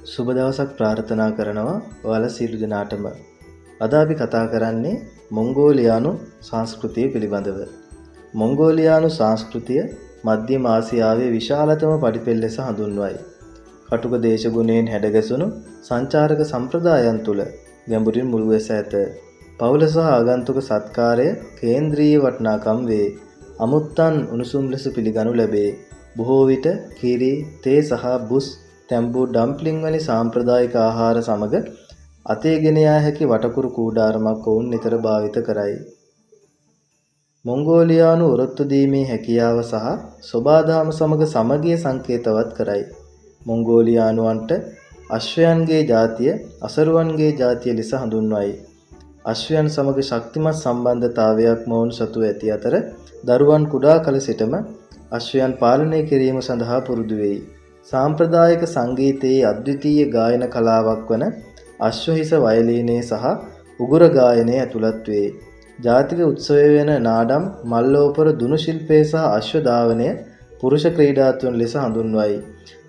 සුබ දවසක් ප්‍රාර්ථනා කරනවා ඔයාලා සියලු දෙනාටම. අද අපි කතා කරන්නේ මොංගෝලියානු සංස්කෘතිය පිළිබඳව. මොංගෝලියානු සංස්කෘතිය මධ්‍යම ආසියාවේ විශාලතම පඩිපෙළ ලෙස හඳුන්වයි. කටුක දේශගුණයෙන් හැඩගැසුණු සංචාරක සම්ප්‍රදායන් තුළ ගැඹුරින් මුල් වෙස ඇත. පවුල සහ ආගන්තුක සත්කාරය කේන්ද්‍රීය වටිනාකම් වේ. අමුත්තන් උණුසුම් ලෙස පිළිගනු ලැබේ. බොහෝ විට කිරි, තේ සහ බුස්, තැඹු, ඩම්ප්ලින් වැනි සාම්ප්‍රදායික ආහාර සමග අතේ ගෙන යා හැකි වටකුරු කූඩාරමක් ඔවුන් නිතර භාවිත කරයි. මොංගෝලියානු ඔරොත්තු දීමේ හැකියාව සහ සොබාදහම සමග සමගිය සංකේතවත් කරයි. මොංගෝලියානුවන්ට අශ්වයන්ගේ ජාතිය අසරුවන්ගේ ජාතිය ලෙස හඳුන්වයි. අශ්වයන් සමග ශක්තිමත් සම්බන්ධතාවයක් මොවුන් සතු ඇති අතර දරුවන් කුඩා කල සිටම අශ්වයන් පාලනය කිරීම සඳහා පුරුදු වෙයි. සාම්ප්‍රදායික සංගීතයේ අද්විතීය ගායන කලාවක් වන අශ්වහිස වයලීනය සහ උගුර ගායනය ඇතුළත් වේ. ජාතික උත්සවය වෙන නාඩම්, මල්ලෝපර, දුනු ශිල්පය සහ අශ්ව ධාවනය පුරුෂ ක්‍රීඩා තුන් ලෙස හඳුන්වයි.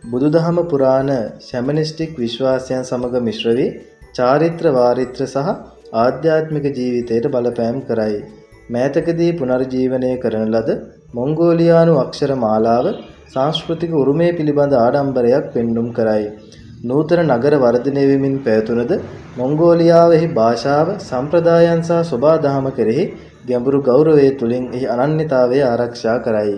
බුදුදහම පුරාණ ශැමනිස්ටික් විශ්වාසයන් සමග මිශ්‍ර වී චාරිත්‍ර වාරිත්‍ර සහ ආධ්‍යාත්මික ජීවිතයට බලපෑම් කරයි. මෑතකදී පුනර්ජීවනය කරන ලද මොංගෝලියානු අක්ෂර මාලාව සංස්කෘතික උරුමය පිළිබඳ ආඩම්බරයක් පෙන්눔 කරයි. නූතන නගර වර්ධනය වෙමින් පැවතුනද මොංගෝලියාවෙහි භාෂාව, සම්ප්‍රදායන් සහ සොබාදහම කෙරෙහි ගැඹුරු ගෞරවය තුළින් එහි අනන්‍යතාවය ආරක්ෂා කරයි.